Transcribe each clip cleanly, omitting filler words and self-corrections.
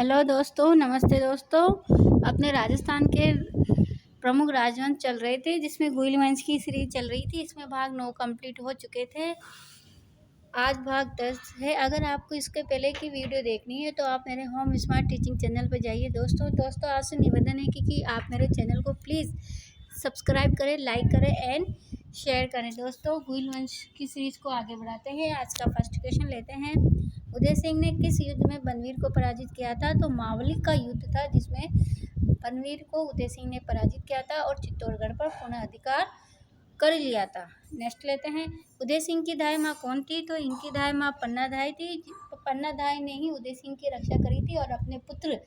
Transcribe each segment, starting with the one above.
Hello दोस्तों, नमस्ते दोस्तों। अपने राजस्थान के प्रमुख राजवंश चल रहे थे, जिसमें गुइल वंश की सीरीज चल रही थी। इसमें भाग 9 कंप्लीट हो चुके थे। आज भाग 10 है। अगर आपको इसके पहले की वीडियो देखनी है तो आप मेरे होम स्मार्ट टीचिंग चैनल पर जाइए। दोस्तों आपसे निवेदन है कि आप मेरे चैनल को प्लीज़ सब्सक्राइब करें, लाइक करें एंड शेयर करें। दोस्तों, गुइल वंश की सीरीज को आगे बढ़ाते हैं। आज का फर्स्ट क्वेश्चन लेते हैं। उदय सिंह ने किस युद्ध में बनवीर को पराजित किया था? तो मावली का युद्ध था, जिसमें बनवीर को उदय सिंह ने पराजित किया था और चित्तौड़गढ़ पर पुनः अधिकार कर लिया था। नेक्स्ट लेते हैं। उदय सिंह की दाई माँ कौन थी? तो इनकी दाई माँ पन्ना दाई थी। पन्ना दाई ने ही उदय सिंह की रक्षा करी थी और अपने पुत्र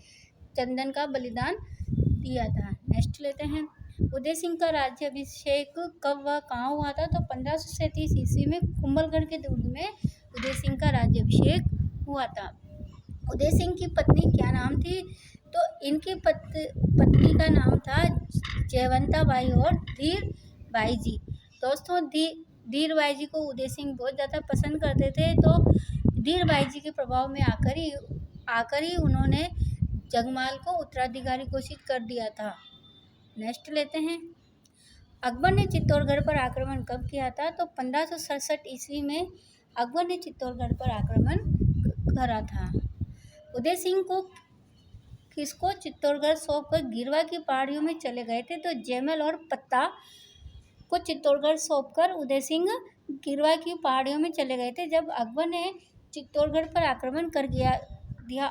चंदन का बलिदान दिया था। नेक्स्ट लेते हैं। उदय सिंह का राज्याभिषेक कब व कहाँ हुआ था? तो 1537 ईस्वी में कुंभलगढ़ के दुर्ग में उदय सिंह का राज्याभिषेक हुआ था। उदय सिंह की पत्नी क्या नाम थी? तो इनकी पत्नी का नाम था जयवंता बाई और धीर बाई जी। दोस्तों, धीर बाई जी को उदय सिंह बहुत ज़्यादा पसंद करते थे, तो धीर बाई जी के प्रभाव में आकर ही उन्होंने जगमाल को उत्तराधिकारी घोषित कर दिया था। नेक्स्ट लेते हैं। अकबर ने चित्तौड़गढ़ पर आक्रमण कब किया था? तो 1567 ईस्वी में अकबर ने चित्तौड़गढ़ पर आक्रमण करा था। उदय सिंह को किसको चित्तौड़गढ़ सौंपकर गिरवा की पहाड़ियों में चले गए थे? तो जयमल और पत्ता को चित्तौड़गढ़ सौंपकर उदय सिंह गिरवा की पहाड़ियों में चले गए थे। जब अकबर ने चित्तौड़गढ़ पर आक्रमण कर दिया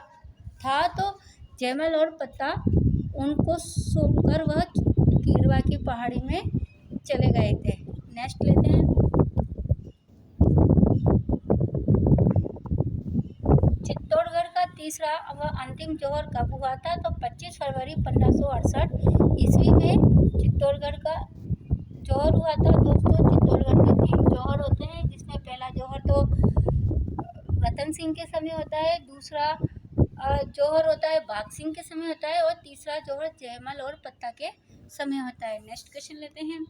था, तो जयमल और पत्ता उनको सौंपकर वह गिरवा की पहाड़ी में चले गए थे। नेक्स्ट लेते हैं। चित्तौड़गढ़ का तीसरा व अंतिम जौहर कब हुआ था? तो 25 फरवरी 1568 ईस्वी में चित्तौड़गढ़ का जौहर हुआ था। दोस्तों, चित्तौड़गढ़ में 3 जौहर होते हैं, जिसमें पहला जौहर तो रतन सिंह के समय होता है, दूसरा जौहर होता है बाघ सिंह के समय होता है और तीसरा जौहर जयमल और पत्ता के समय होता है। नेक्स्ट क्वेश्चन लेते हैं।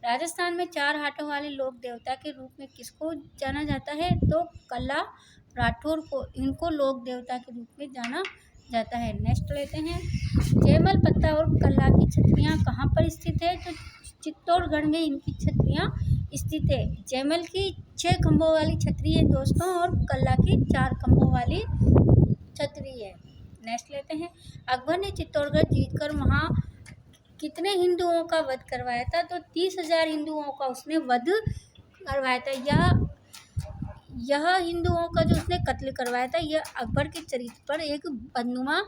राजस्थान में 4 हाथों वाले लोक देवता के रूप में किसको जाना जाता है? तो कल्ला राठौर को इनको लोक देवता के रूप में जाना जाता है। नेक्स्ट लेते हैं। जयमल, पत्ता और कल्ला की छतरियाँ कहाँ पर स्थित है? तो चित्तौड़गढ़ में इनकी छतरियाँ स्थित है। जयमल की 6 खंभों वाली छतरी है दोस्तों, और कल्ला की 4 खंभों वाली छतरी है। नेक्स्ट लेते हैं। अकबर ने चित्तौड़गढ़ जीतकर वहाँ कितने हिंदुओं का वध करवाया था? तो 30,000 हिंदुओं का उसने वध करवाया था। यह हिंदुओं का जो उसने कत्ल करवाया था, यह अकबर के चरित्र पर एक बदनुमा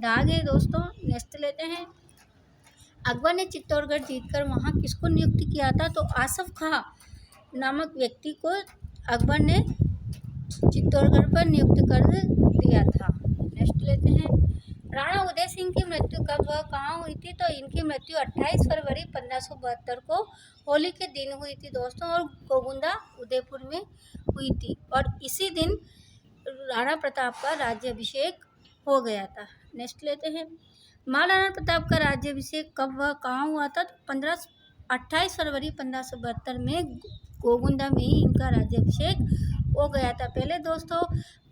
दाग है दोस्तों। नेक्स्ट लेते हैं। अकबर ने चित्तौड़गढ़ जीतकर वहाँ किसको नियुक्त किया था? तो आसफ खां नामक व्यक्ति को अकबर ने चित्तौड़गढ़ पर नियुक्त कर दिया था। नेक्स्ट लेते हैं। राणा उदय सिंह की मृत्यु कब व कहाँ हुई थी? तो इनकी मृत्यु 28 फरवरी 1572 को होली के दिन हुई थी दोस्तों, और गोगुंदा उदयपुर में हुई थी। और इसी दिन राणा प्रताप का राज्याभिषेक हो गया था। नेक्स्ट लेते हैं। महाराणा प्रताप का राज्याभिषेक कब व कहाँ हुआ था? तो 28 फरवरी 1572 में गोगुंदा में ही इनका राज्याभिषेक हो गया था। पहले दोस्तों,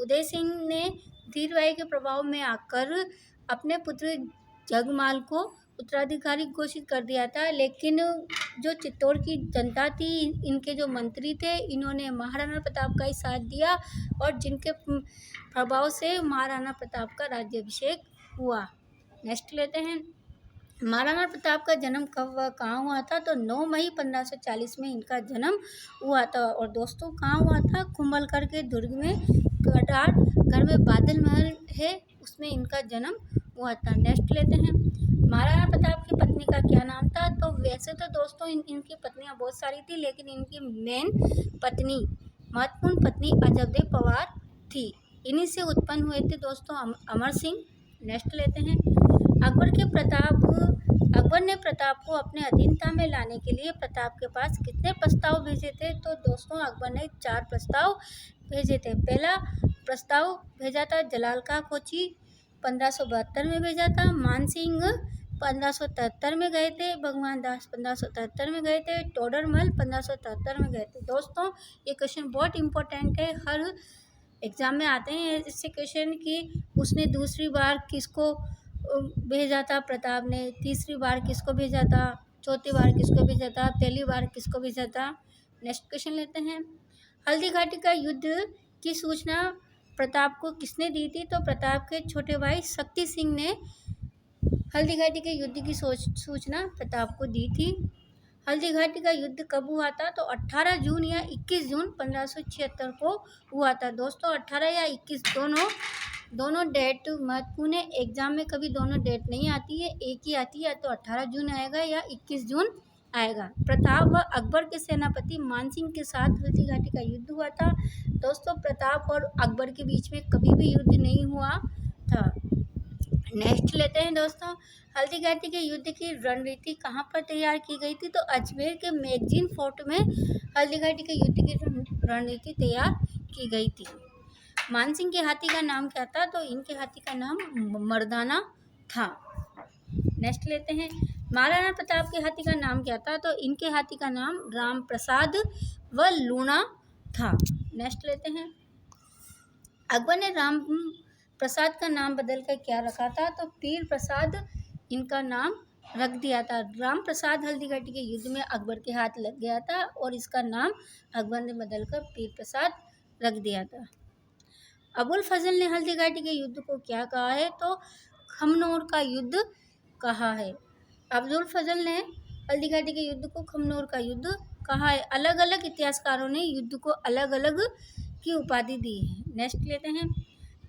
उदय सिंह ने धीरबाई के प्रभाव में आकर अपने पुत्र जगमाल को उत्तराधिकारी घोषित कर दिया था, लेकिन जो चित्तौड़ की जनता थी, इनके जो मंत्री थे, इन्होंने महाराणा प्रताप का ही साथ दिया और जिनके प्रभाव से महाराणा प्रताप का राज्याभिषेक हुआ। नेक्स्ट लेते हैं। महाराणा प्रताप का जन्म कब व कहाँ हुआ था? तो 9 मई 1540 में इनका जन्म हुआ था। और दोस्तों, कहाँ हुआ था? कुंभलगढ़ के दुर्ग में कटार घर में बादल महल है, उसमें इनका जन्म हुआ था। नेक्स्ट लेते हैं। महाराणा प्रताप की पत्नी का क्या नाम था? तो वैसे तो दोस्तों इनकी पत्नियां बहुत सारी थी, लेकिन इनकी मेन पत्नी, महत्वपूर्ण पत्नी अजबदेव पवार थी। इन्हीं से उत्पन्न हुए थे दोस्तों अमर सिंह। नेक्स्ट लेते हैं। अकबर ने प्रताप को अपने अधीनता में लाने के लिए प्रताप के पास कितने प्रस्ताव भेजे थे? तो दोस्तों, अकबर ने 4 प्रस्ताव भेजे थे। पहला प्रस्ताव भेजा था जलाल का कोची, 1572 में भेजा था। मानसिंह 1573 में गए थे। भगवान दास 1573 में गए थे। टोडरमल 1573 में गए थे। दोस्तों, ये क्वेश्चन बहुत इंपॉर्टेंट है, हर एग्ज़ाम में आते हैं ऐसे क्वेश्चन कि उसने दूसरी बार किसको भेजा था प्रताप ने, तीसरी बार किसको भेजा था, चौथी बार किसको भेजा था, पहली बार किसको भेजा था। नेक्स्ट क्वेश्चन लेते हैं। हल्दी घाटी का युद्ध की सूचना प्रताप को किसने दी थी? तो प्रताप के छोटे भाई शक्ति सिंह ने हल्दी घाटी के युद्ध की सूचना प्रताप को दी थी। हल्दी घाटी का युद्ध कब हुआ था? तो 18 जून या 21 जून 1576 को हुआ था। दोस्तों 18 या 21 दोनों डेट महत्वपूर्ण है। एग्जाम में कभी दोनों डेट नहीं आती है, एक ही आती है, या तो 18 जून आएगा या 21 जून आएगा। प्रताप व अकबर के सेनापति मानसिंह के साथ हल्दी घाटी का युद्ध हुआ था। दोस्तों प्रताप और अकबर के बीच में कभी भी युद्ध नहीं हुआ था। नेक्स्ट लेते हैं दोस्तों, हल्दी घाटी के युद्ध की रणनीति कहाँ पर तैयार की गई थी? तो अजमेर के मैगजीन फोर्ट में हल्दी घाटी के युद्ध की रणनीति तैयार की गई थी। मानसिंह के हाथी का नाम क्या था? तो इनके हाथी का नाम मर्दाना था। नेक्स्ट लेते हैं, महाराणा प्रताप के हाथी का नाम क्या था? तो इनके हाथी का नाम राम प्रसाद व लूणा था। नेक्स्ट लेते हैं, अकबर ने राम प्रसाद का नाम बदलकर क्या रखा था? तो पीर प्रसाद इनका नाम रख दिया था। राम प्रसाद हल्दी घाटी के युद्ध में अकबर के हाथ लग गया था और इसका नाम अकबर ने बदलकर पीर प्रसाद रख दिया था। अबुल फजल ने हल्दी घाटी के युद्ध को क्या कहा है? तो खमनोर का युद्ध कहा है। अब्दुल फजल ने हल्दी घाटी के युद्ध को खमनोर का युद्ध कहा है। अलग अलग इतिहासकारों ने युद्ध को अलग अलग की उपाधि दी है। नेक्स्ट लेते हैं,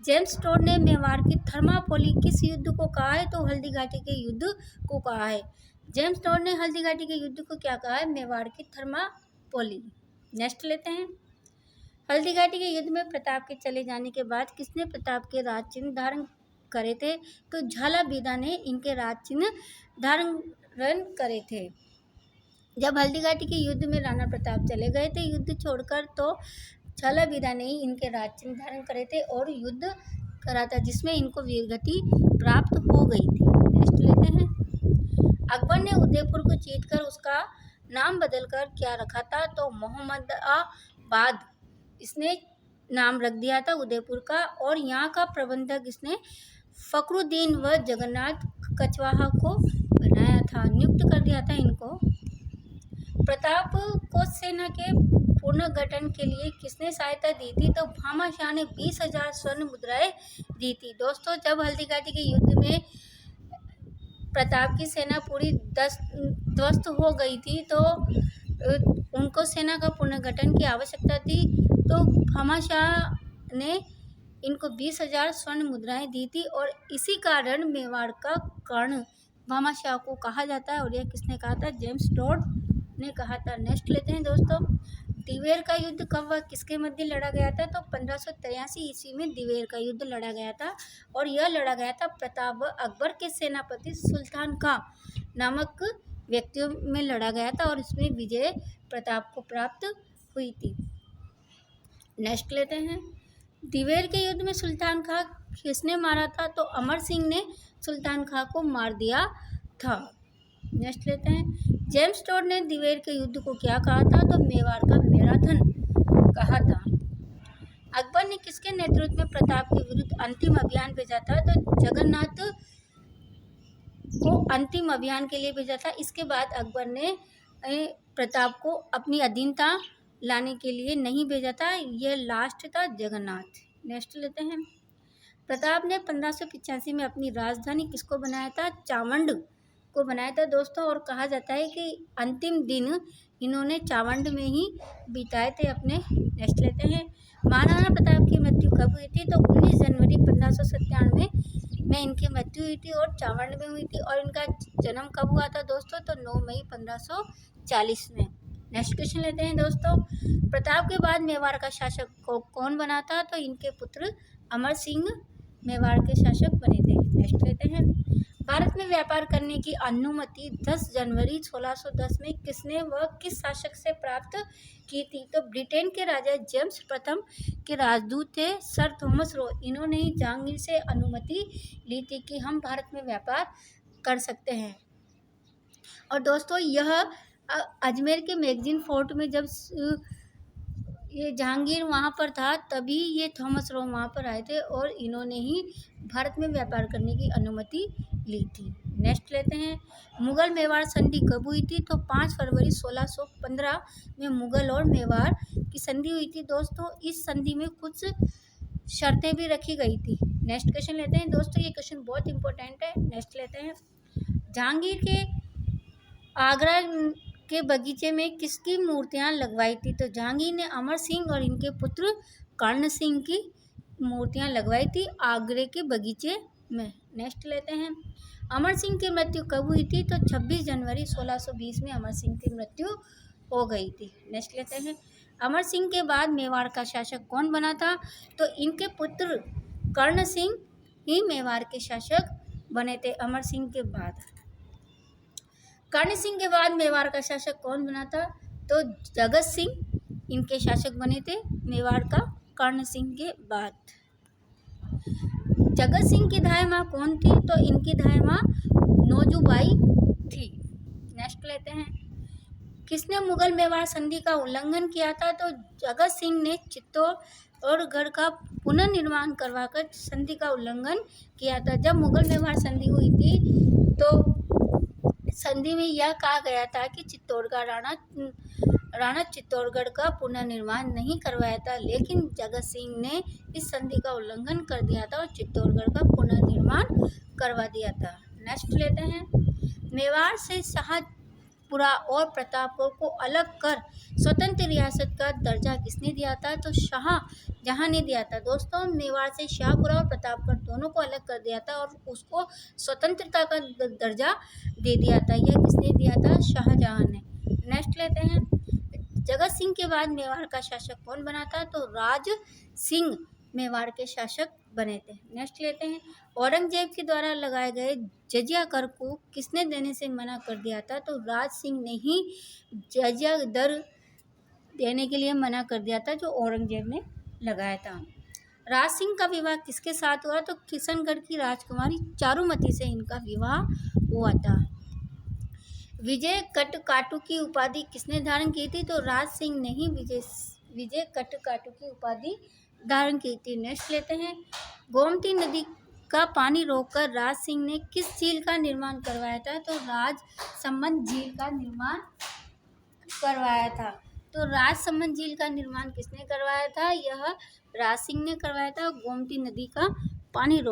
जेम्स टोड ने मेवाड़ की थर्मापोली किस युद्ध को कहा है? तो हल्दी घाटी के युद्ध को कहा है। जेम्स टोड ने हल्दी घाटी के युद्ध को क्या कहा है? मेवाड़ की थर्मापोली। नेक्स्ट लेते हैं, हल्दी घाटी के युद्ध में प्रताप के चले जाने के बाद किसने प्रताप के राज चिन्ह धारण करे थे? तो झाला बीदा ने इनके राज चिन्ह धारण करे थे। जब हल्दी घाटी के युद्ध में राणा प्रताप चले गए थे युद्ध छोड़कर, तो झाला बीदा ने इनके राज चिन्ह धारण करे थे और युद्ध करा था, जिसमें इनको वीरगति प्राप्त हो गई थी। नेक्स्ट लेते हैं, अकबर ने उदयपुर को जीतकर उसका नाम बदलकर क्या रखा था? तो मोहम्मदाबाद इसने नाम रख दिया था उदयपुर का, और यहाँ का प्रबंधक इसने फखरुद्दीन व जगन्नाथ कछवाहा को बनाया था, नियुक्त कर दिया था इनको। प्रताप को सेना के पुनर्गठन के लिए किसने सहायता दी थी? तो भामाशाह ने 20,000 स्वर्ण मुद्राएं दी थी। दोस्तों जब हल्दी घाटी के युद्ध में प्रताप की सेना पूरी ध्वस्त हो गई थी, तो उनको सेना का पुनर्गठन की आवश्यकता थी, तो भामाशाह ने इनको 20,000 स्वर्ण मुद्राएं दी थी, और इसी कारण मेवाड़ का कर्ण भामाशाह को कहा जाता है। और यह किसने कहा था? जेम्स टोड ने कहा था। नेक्स्ट लेते हैं दोस्तों, दिवेर का युद्ध कब व किसके मध्य लड़ा गया था? तो 1583 ईस्वी में दिवेर का युद्ध लड़ा गया था, और यह लड़ा गया था प्रताप व अकबर के सेनापति सुल्तान खां नामक व्यक्तियों में लड़ा गया था, और इसमें विजय प्रताप को प्राप्त हुई थी। नेक्स्ट लेते हैं, दिवेर के युद्ध में सुल्तान खां किसने मारा था? तो अमर सिंह ने सुल्तान खां को मार दिया था। नेक्स्ट लेते हैं, जेम्स टोड ने दिवेर के युद्ध को क्या कहा था? तो मेवाड़ का मैराथन कहा था। अकबर ने किसके नेतृत्व में प्रताप के विरुद्ध अंतिम अभियान भेजा था? तो जगन्नाथ को अंतिम अभियान के लिए भेजा था। इसके बाद अकबर ने प्रताप को अपनी अधीनता लाने के लिए नहीं भेजा था, यह लास्ट था जगन्नाथ। नेक्स्ट लेते हैं, प्रताप ने 1585 में अपनी राजधानी किसको बनाया था? चावंड को बनाया था दोस्तों, और कहा जाता है कि अंतिम दिन इन्होंने चावंड में ही बिताए थे अपने। नेक्स्ट लेते हैं, महाराणा प्रताप की मृत्यु कब हुई थी? तो 19 जनवरी 1597 में इनकी मृत्यु हुई थी और चावंड में हुई थी। और इनका जन्म कब हुआ था दोस्तों? तो 9 मई 1540 में। नेक्स्ट क्वेश्चन लेते हैं दोस्तों, प्रताप के बाद मेवाड़ का शासक कौन बना था? तो इनके पुत्र अमर सिंह मेवाड़ के शासक बने थे। नेक्स्ट लेते हैं, भारत में व्यापार करने की अनुमति 10 जनवरी 1610 में किसने व किस शासक से प्राप्त की थी? तो ब्रिटेन के राजा जेम्स प्रथम के राजदूत थे सर थॉमस रो, इन्होंने ही जहांगीर से अनुमति ली थी कि हम भारत में व्यापार कर सकते हैं। और दोस्तों यह अजमेर के मैगजीन फोर्ट में जब ये जहांगीर वहाँ पर था, तभी ये थॉमस रो वहाँ पर आए थे और इन्होंने ही भारत में व्यापार करने की अनुमति ली थी। नेक्स्ट लेते हैं, मुगल मेवाड़ संधि कब हुई थी? तो 5 फरवरी 1615 में मुगल और मेवाड़ की संधि हुई थी दोस्तों। इस संधि में कुछ शर्तें भी रखी गई थी। नेक्स्ट क्वेश्चन लेते हैं दोस्तों, ये क्वेश्चन बहुत इंपॉर्टेंट है। नेक्स्ट लेते हैं, जहांगीर के आगरा के बगीचे में किसकी मूर्तियां लगवाई थी? तो जहांगीर ने अमर सिंह और इनके पुत्र कर्ण सिंह की मूर्तियां लगवाई थी आगरे के बगीचे में। नेक्स्ट लेते हैं, अमर सिंह की मृत्यु कब हुई थी? तो 26 जनवरी 1620 में अमर सिंह की मृत्यु हो गई थी। नेक्स्ट लेते हैं, अमर सिंह के बाद मेवाड़ का शासक कौन बना था? तो इनके पुत्र कर्ण सिंह ही मेवाड़ के शासक बने थे अमर सिंह के बाद। कर्ण सिंह के बाद मेवाड़ का शासक कौन बना था? तो जगत सिंह इनके शासक बने थे मेवाड़ का कर्ण सिंह के बाद। जगत सिंह की धाय माँ कौन थी? तो इनकी धाय माँ नौजूबाई थी। नेक्स्ट लेते हैं, किसने मुगल मेवाड़ संधि का उल्लंघन किया था? तो जगत सिंह ने चित्तौड़गढ़ का पुनर्निर्माण करवाकर संधि का उल्लंघन किया था। जब मुगल मेवाड़ संधि हुई थी तो संधि में यह कहा गया था कि चित्तौड़गढ़ राणा चित्तौड़गढ़ का पुनर्निर्माण नहीं करवाया था, लेकिन जगत सिंह ने इस संधि का उल्लंघन कर दिया था और चित्तौड़गढ़ का पुनर्निर्माण करवा दिया था। नेक्स्ट लेते हैं, मेवाड़ से शाहपुरा और प्रतापपुर को अलग कर स्वतंत्र रियासत का दर्जा किसने दिया था? तो शाहजहां ने दिया था दोस्तों। मेवाड़ से शाहपुरा और प्रतापगढ़ दोनों को अलग कर दिया था और उसको स्वतंत्रता का दर्जा दे दिया था। यह किसने दिया था? शाहजहां ने। नेक्स्ट लेते हैं, जगत सिंह के बाद मेवाड़ का शासक कौन बना था? तो राज सिंह मेवाड़ के शासक बने थे। नेक्स्ट लेते हैं, औरंगजेब के द्वारा लगाए गए जजिया कर को किसने देने से मना कर दिया था? तो राज सिंह ने ही जजिया दर देने के लिए मना कर दिया था, जो औरंगजेब ने लगाया था। राज सिंह का विवाह किसके साथ हुआ? तो किशनगढ़ की राजकुमारी चारुमती से इनका विवाह हुआ था। विजय कटकाटू की उपाधि किसने धारण की थी? तो राज सिंह ने ही विजय कटकाटू की उपाधि धारण की थी। नेक्स्ट लेते हैं, गोमती नदी का पानी रोककर राज सिंह ने किस झील का निर्माण करवाया था? तो राजसमंद झील का निर्माण करवाया था। तो राजसमंद झील का निर्माण किसने करवाया था? यह राज सिंह ने करवाया था। गोमती नदी का पानी रोक